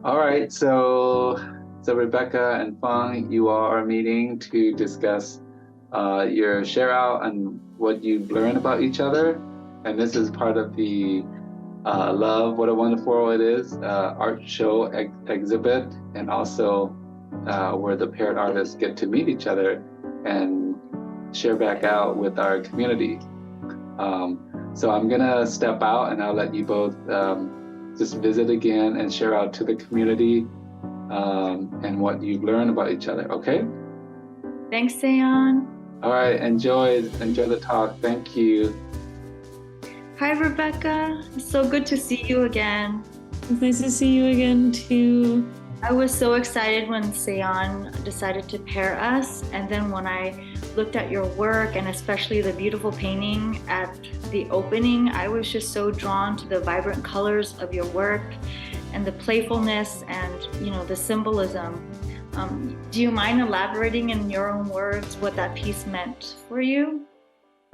All right, so Rebekah and Phung, you all are meeting to discuss your share out and what you've learned about each other. And this is part of the Love What a Wonderful World It Is art show exhibit, and also where the paired artists get to meet each other and share back out with our community. So I'm gonna step out and I'll let you both just visit again and share out to the community and what you've learned about each other, okay? Thanks, Seon. All right, enjoy the talk. Thank you. Hi, Rebekah. It's so good to see you again. It's nice to see you again, too. I was so excited when Seon decided to pair us, and then when I looked at your work, and especially the beautiful painting at the opening, I was just so drawn to the vibrant colors of your work and the playfulness and, the symbolism. Do you mind elaborating in your own words what that piece meant for you?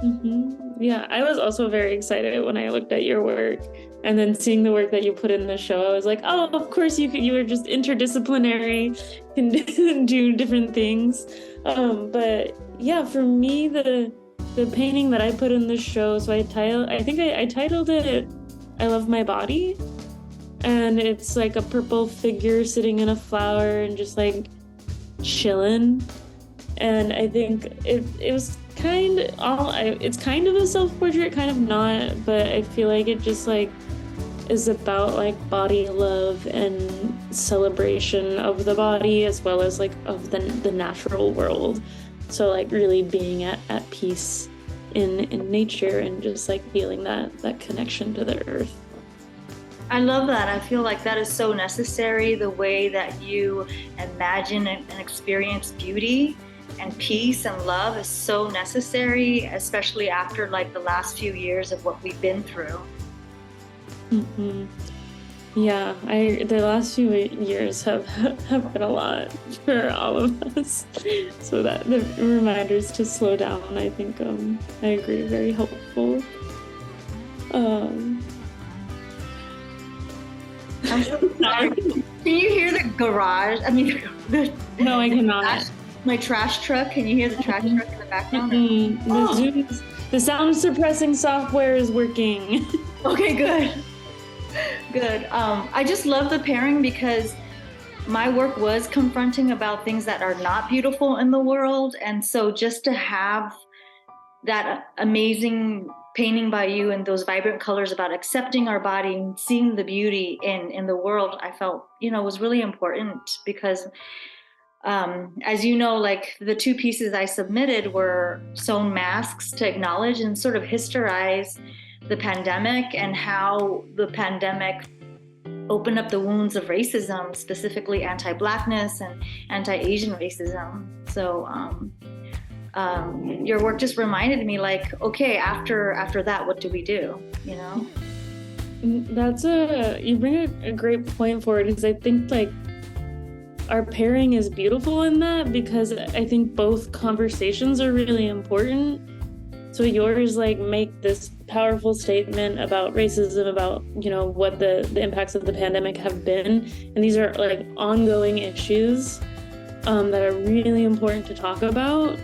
Mm-hmm. Yeah, I was also very excited when I looked at your work, and then seeing the work that you put in the show, I was like, oh, of course you were just interdisciplinary, can do different things. But yeah, for me, the painting that I put in the show, so I think I titled it I Love My Body, and it's like a purple figure sitting in a flower and just like chilling. And I think it was it's kind of a self-portrait, kind of not, but I feel like it just like is about like body love and celebration of the body as well as like of the natural world. So like really being at peace in nature and just like feeling that connection to the earth. I love that. I feel like that is so necessary, the way that you imagine and experience beauty and peace and love is so necessary, especially after like the last few years of what we've been through. Mm-hmm. Yeah, the last few years have been a lot for all of us. So that the reminders to slow down, I think, I agree, very helpful. I'm so sorry. Can you hear the garage? I mean, no, I cannot. My trash truck. Can you hear the trash truck in the background? Mm-hmm. The sound suppressing software is working. Okay, good. I just love the pairing because my work was confronting about things that are not beautiful in the world, and so just to have that amazing painting by you and those vibrant colors about accepting our body and seeing the beauty in the world, I felt was really important because as you know, like the two pieces I submitted were sewn masks to acknowledge and sort of historize the pandemic and how the pandemic opened up the wounds of racism, specifically anti-Blackness and anti-Asian racism. So your work just reminded me like, okay, after that, what do we do, You bring a great point forward, because I think like our pairing is beautiful in that, because I think both conversations are really important. So yours like make this powerful statement about racism, about what the impacts of the pandemic have been, and these are like ongoing issues that are really important to talk about.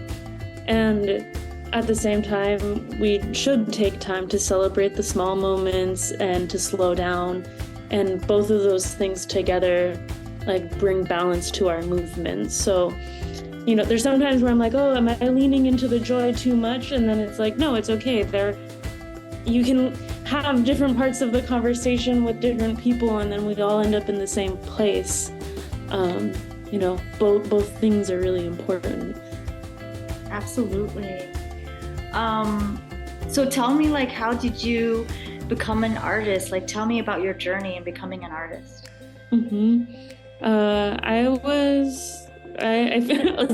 And at the same time, we should take time to celebrate the small moments and to slow down, and both of those things together like bring balance to our movements. So there's sometimes where I'm like, oh, am I leaning into the joy too much? And then it's like, no, it's okay. You can have different parts of the conversation with different people, and then we all end up in the same place. Both things are really important. Absolutely. So tell me, like, how did you become an artist? Like, tell me about your journey in becoming an artist. Mm-hmm. I was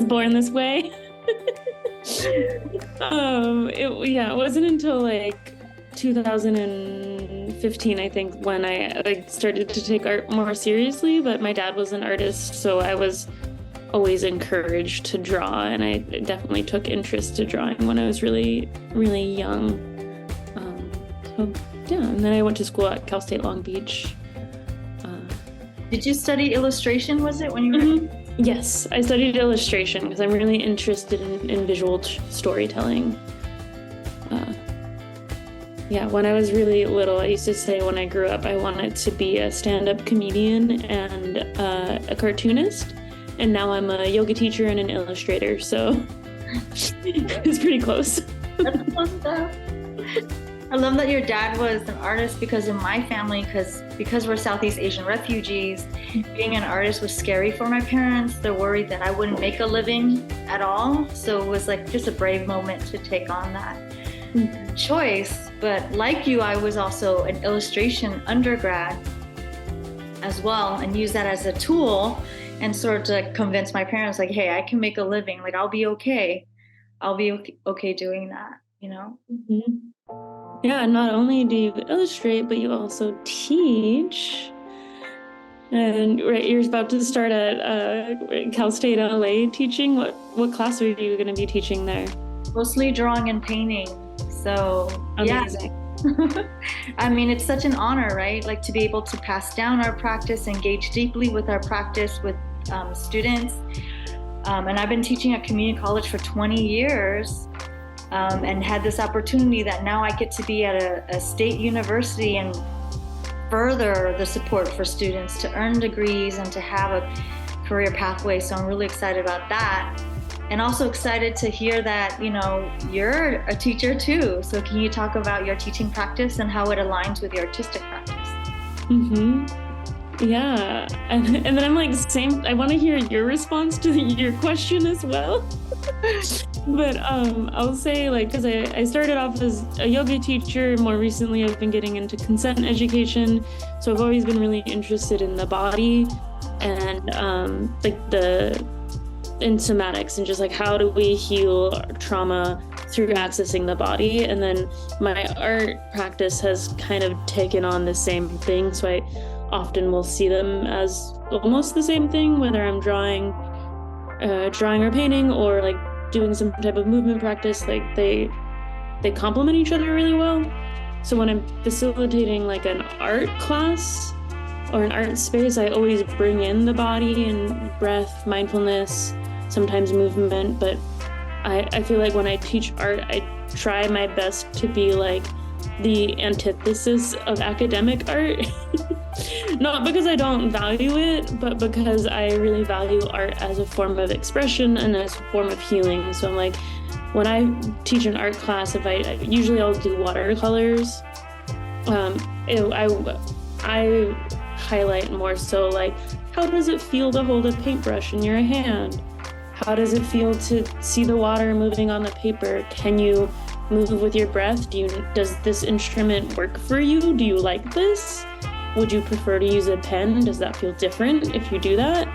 born this way. It wasn't until like 2015, I think, when I started to take art more seriously, but my dad was an artist, so I was always encouraged to draw, and I definitely took interest to drawing when I was really, really young. And then I went to school at Cal State Long Beach. Did you study illustration, was it, when you were? Yes, I studied illustration because I'm really interested in visual storytelling. When I was really little, I used to say when I grew up, I wanted to be a stand-up comedian and a cartoonist. And now I'm a yoga teacher and an illustrator, so it's pretty close. That's close stuff. I love that your dad was an artist, because in my family, because we're Southeast Asian refugees, being an artist was scary for my parents. They're worried that I wouldn't make a living at all. So it was like just a brave moment to take on that choice. But like you, I was also an illustration undergrad as well, and used that as a tool and sort of convince my parents, like, hey, I can make a living. Like, I'll be okay. I'll be okay doing that, you know? Yeah, not only do you illustrate, but you also teach. And you're about to start at Cal State LA teaching. What class are you going to be teaching there? Mostly drawing and painting. So, amazing. Yeah. I mean, it's such an honor, right? Like, to be able to pass down our practice, engage deeply with our practice with students. And I've been teaching at community college for 20 years. And had this opportunity that now I get to be at a state university and further the support for students to earn degrees and to have a career pathway. So I'm really excited about that. And also excited to hear that, you know, you're a teacher too. So can you talk about your teaching practice and how it aligns with your artistic practice? Yeah. And then I'm like, I want to hear your response to your question as well. But I'll say, like, because I started off as a yoga teacher. More recently, I've been getting into consent education. So I've always been really interested in the body and in somatics, and just like, how do we heal trauma through accessing the body? And then my art practice has kind of taken on the same thing. So I often will see them as almost the same thing, whether I'm drawing or painting, or like doing some type of movement practice. Like they complement each other really well. So when I'm facilitating like an art class or an art space, I always bring in the body and breath, mindfulness, sometimes movement. But I feel like when I teach art, I try my best to be like the antithesis of academic art. Not because I don't value it, but because I really value art as a form of expression and as a form of healing. So I'm like, when I teach an art class, usually I'll do watercolors. I highlight more so like, how does it feel to hold a paintbrush in your hand? How does it feel to see the water moving on the paper? Can you move with your breath? Does this instrument work for you? Do you like this? Would you prefer to use a pen? Does that feel different if you do that?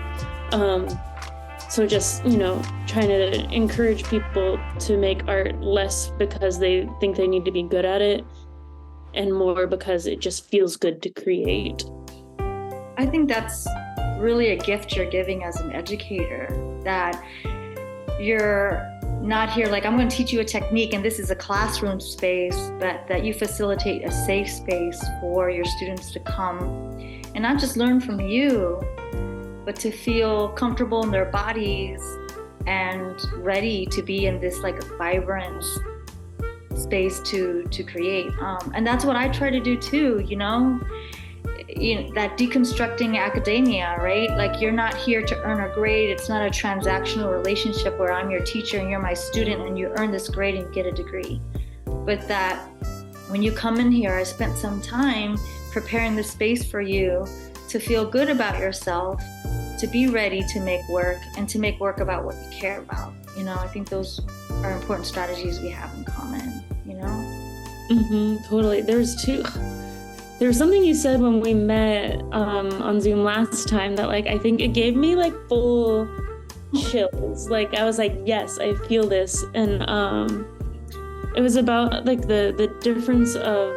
So just, you know, trying to encourage people to make art less because they think they need to be good at it, and more because it just feels good to create. I think that's really a gift you're giving as an educator, that you're not here like, I'm going to teach you a technique and this is a classroom space, but that you facilitate a safe space for your students to come and not just learn from you, but to feel comfortable in their bodies and ready to be in this like vibrant space to create. And that's what I try to do too, you know, that deconstructing academia, right? Like, you're not here to earn a grade. It's not a transactional relationship where I'm your teacher and you're my student and you earn this grade and get a degree. But that when you come in here, I spent some time preparing the space for you to feel good about yourself, to be ready to make work, and to make work about what you care about. You know, I think those are important strategies we have in common, you know? Totally. There was something you said when we met on Zoom last time that, like, I think it gave me like full chills. Like, I was like, yes, I feel this. And it was about like the difference of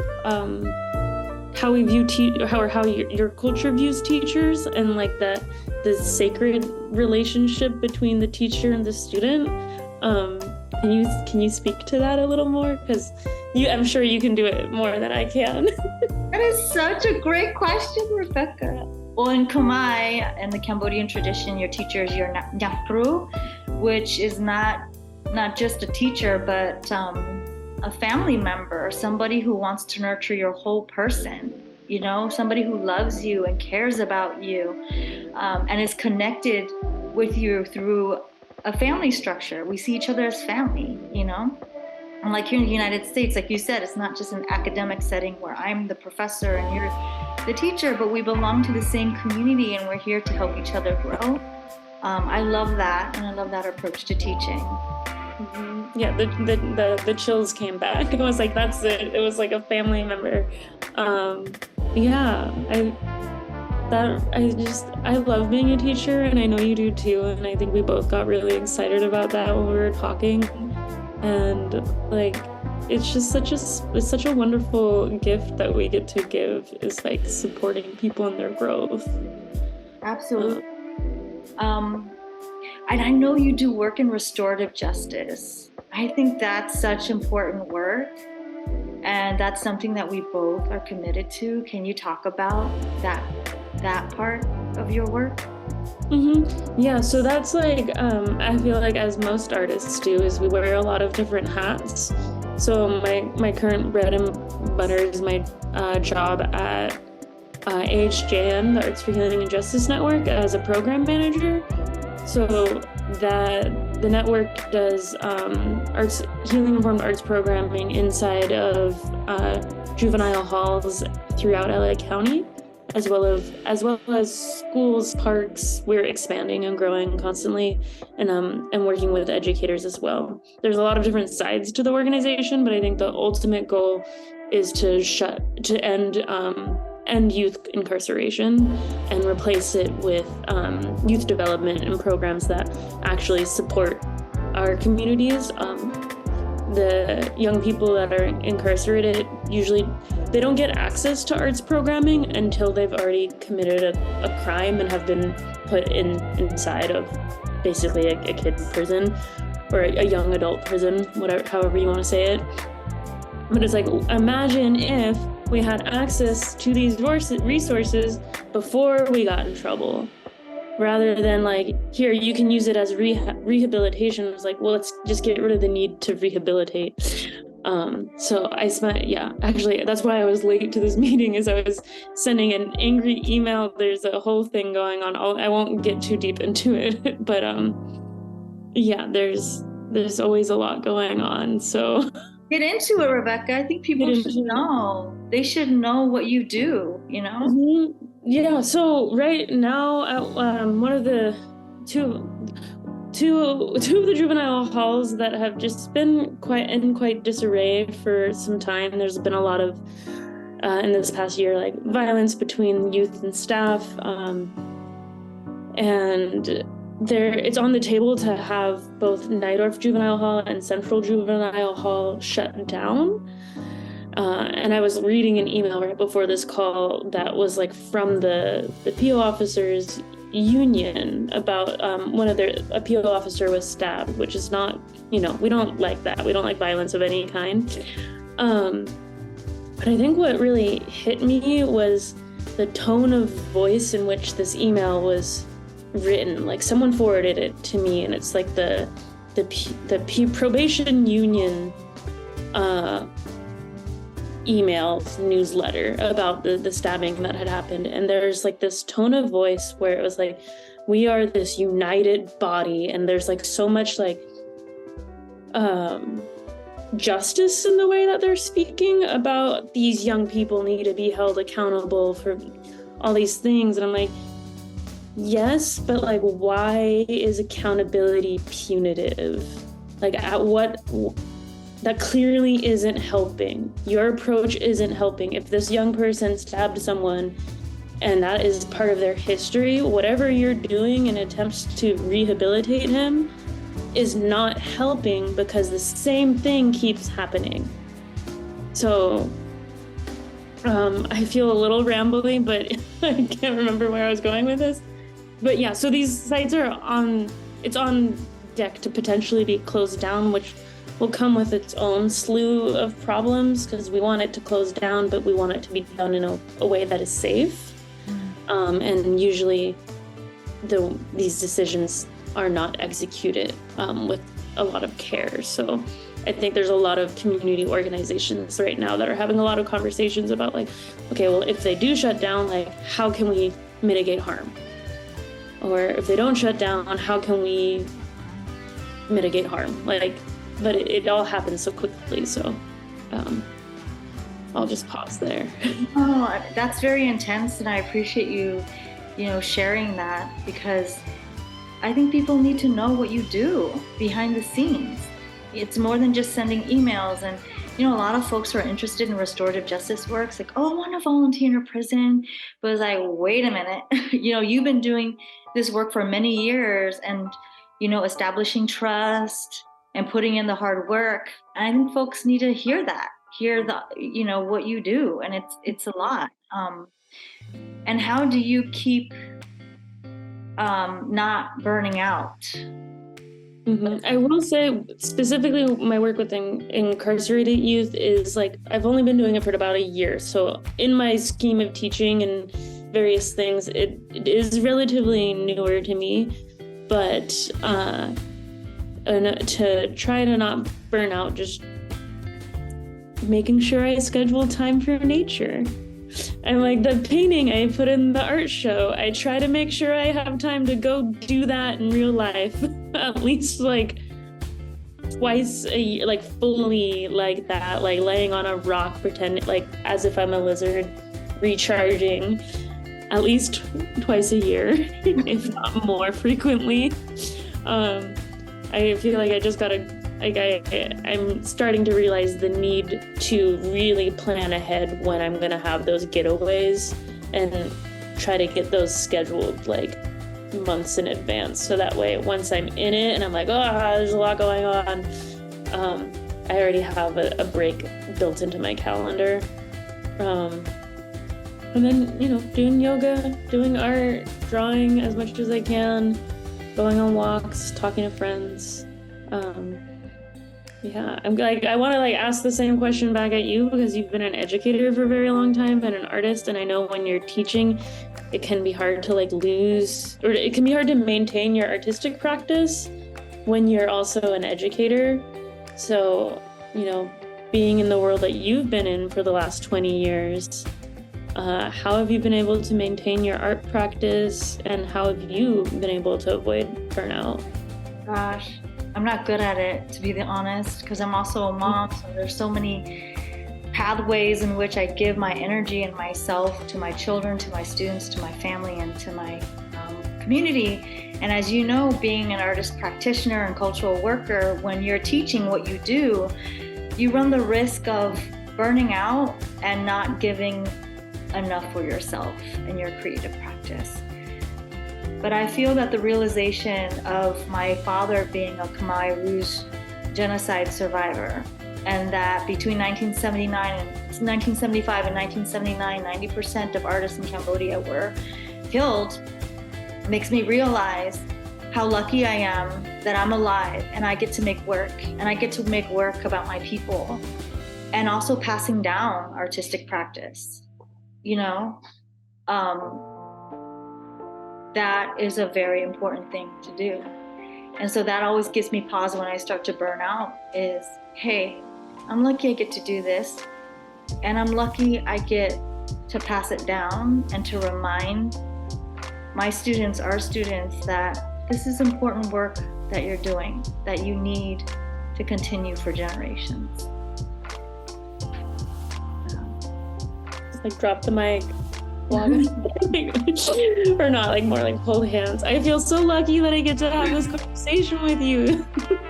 how we view how your culture views teachers, and like the sacred relationship between the teacher and the student. Can you speak to that a little more? Because I'm sure you can do it more than I can. That is such a great question, Rebekah. Well, in Khmer, in the Cambodian tradition, your teacher is your nyapru, which is not just a teacher, but a family member, somebody who wants to nurture your whole person, you know, somebody who loves you and cares about you, and is connected with you through a family structure. We see each other as family, you know? And like here in the United States, like you said, it's not just an academic setting where I'm the professor and you're the teacher, but we belong to the same community and we're here to help each other grow. I love that, and I love that approach to teaching. Mm-hmm. Yeah, the chills came back. It was like, that's it. It was like a family member. Yeah, I love being a teacher, and I know you do too. And I think we both got really excited about that when we were talking. And like, it's just such a wonderful gift that we get to give, is like supporting people in their growth. Absolutely. And I know you do work in restorative justice. I think that's such important work, and that's something that we both are committed to. Can you talk about that part of your work? Mm-hmm. Yeah, so that's like, I feel like, as most artists do, is we wear a lot of different hats. So my current bread and butter is my job at AHJN, the Arts for Healing and Justice Network, as a program manager. So that the network does healing-informed arts programming inside of juvenile halls throughout LA County, as well as schools, parks. We're expanding and growing constantly, and working with educators as well. There's a lot of different sides to the organization, but I think the ultimate goal is to end youth incarceration and replace it with youth development and programs that actually support our communities. The young people that are incarcerated, usually they don't get access to arts programming until they've already committed a crime and have been put inside of basically a kid prison or a young adult prison, however you want to say it. But it's like, imagine if we had access to these resources before we got in trouble, rather than like, here, you can use it as rehabilitation. It's like, well, let's just get rid of the need to rehabilitate. So actually, that's why I was late to this meeting, is I was sending an angry email. There's a whole thing going on. I won't get too deep into it, but yeah, there's always a lot going on. So get into it, Rebekah. I think people should know. They should know what you do, you know? Mm-hmm. Yeah, so right now at one of the two of the juvenile halls that have just been quite disarray for some time. There's been a lot of in this past year, like, violence between youth and staff, and it's on the table to have both Nydorf Juvenile Hall and Central Juvenile Hall shut down. And I was reading an email right before this call that was like from the PO officers union about a PO officer was stabbed, which is not, we don't like that. We don't like violence of any kind. But I think what really hit me was the tone of voice in which this email was written. Like, someone forwarded it to me, and it's like the probation union email newsletter about the stabbing that had happened. And there's like this tone of voice where it was like, we are this united body, and there's like so much like justice in the way that they're speaking about these young people need to be held accountable for all these things. And I'm like, yes, but like, why is accountability punitive? Like, that clearly isn't helping. Your approach isn't helping. If this young person stabbed someone and that is part of their history, whatever you're doing in attempts to rehabilitate him is not helping, because the same thing keeps happening. So I feel a little rambly, but I can't remember where I was going with this. But yeah, so these sites it's on deck to potentially be closed down, which will come with its own slew of problems, because we want it to close down, but we want it to be done in a way that is safe. And usually these decisions are not executed with a lot of care. So I think there's a lot of community organizations right now that are having a lot of conversations about like, okay, well, if they do shut down, like, how can we mitigate harm? Or if they don't shut down, how can we mitigate harm? Like, but it all happens so quickly. So I'll just pause there. Oh, that's very intense, and I appreciate you sharing that, because I think people need to know what you do behind the scenes. It's more than just sending emails. And a lot of folks who are interested in restorative justice work, it's like, oh, I want to volunteer in a prison. But it's like, wait a minute, you've been doing this work for many years, and establishing trust and putting in the hard work. And I think folks need to hear what you do, and it's a lot. And how do you keep not burning out? I will say specifically my work with incarcerated youth is like, I've only been doing it for about a year. So in my scheme of teaching and various things, it is relatively newer to me, but to try to not burn out, just making sure I schedule time for nature. And like the painting I put in the art show, I try to make sure I have time to go do that in real life, at least like twice a year, like fully like that, like laying on a rock, pretending like as if I'm a lizard, recharging at least twice a year, if not more frequently. I feel like I just gotta, like I'm starting to realize the need to really plan ahead when I'm gonna have those getaways, and try to get those scheduled like months in advance, so that way once I'm in it and I'm like, oh, there's a lot going on, I already have a break built into my calendar. And then doing yoga, doing art, drawing as much as I can, going on walks, talking to friends. Yeah, I'm like, I want to like ask the same question back at you, because you've been an educator for a very long time and an artist, and I know when you're teaching, it can be hard to like lose, or it can be hard to maintain your artistic practice when you're also an educator. So, being in the world that you've been in for the last 20 years, how have you been able to maintain your art practice, and how have you been able to avoid burnout? Gosh, I'm not good at it, to be honest, because I'm also a mom. So there's so many pathways in which I give my energy and myself to my children, to my students, to my family, and to my community. And as you know, being an artist practitioner and cultural worker, when you're teaching what you do, you run the risk of burning out and not giving enough for yourself and your creative practice. But I feel that the realization of my father being a Khmer Rouge genocide survivor, and that between 1975 and 1979, 90% of artists in Cambodia were killed, makes me realize how lucky I am that I'm alive and I get to make work, and I get to make work about my people, and also passing down artistic practice. That is a very important thing to do. And so that always gives me pause when I start to burn out, is, hey, I'm lucky I get to do this, and I'm lucky I get to pass it down and to remind my students, our students, that this is important work that you're doing, that you need to continue for generations. Just like drop the mic. Or not, like more like hold hands. I feel so lucky that I get to have this conversation with you.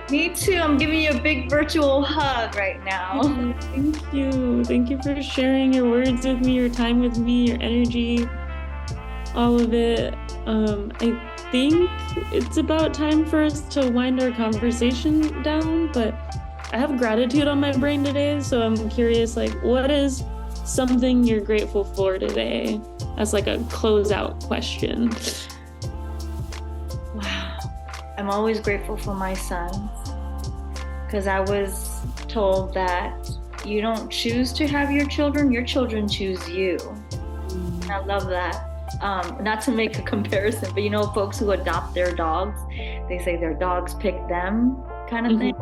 Me too. I'm giving you a big virtual hug right now. Thank you. Thank you for sharing your words with me, your time with me, your energy, all of it. I think it's about time for us to wind our conversation down, but I have gratitude on my brain today, so I'm curious, like, what is something you're grateful for today, as like a closeout question? Wow. I'm always grateful for my son, because I was told that you don't choose to have your children choose you. And I love that. Not to make a comparison, but you know, folks who adopt their dogs, they say their dogs pick them kind of thing.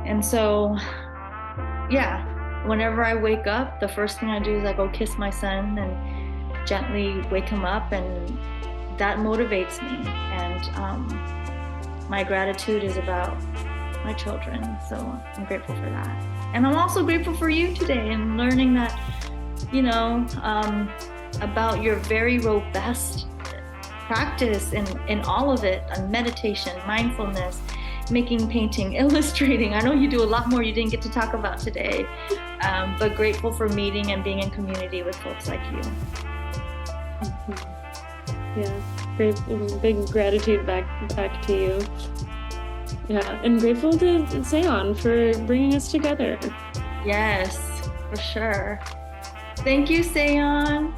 And so, yeah, whenever I wake up, the first thing I do is I go kiss my son and gently wake him up, and that motivates me. And my gratitude is about my children, so I'm grateful for that. And I'm also grateful for you today and learning that, you know, about your very robust practice in all of it, on meditation, mindfulness, making, painting, illustrating. I know you do a lot more you didn't get to talk about today, but grateful for meeting and being in community with folks like you. Yeah, great, big gratitude back to you. Yeah, and grateful to Seon for bringing us together. Yes, for sure. Thank you, Seon.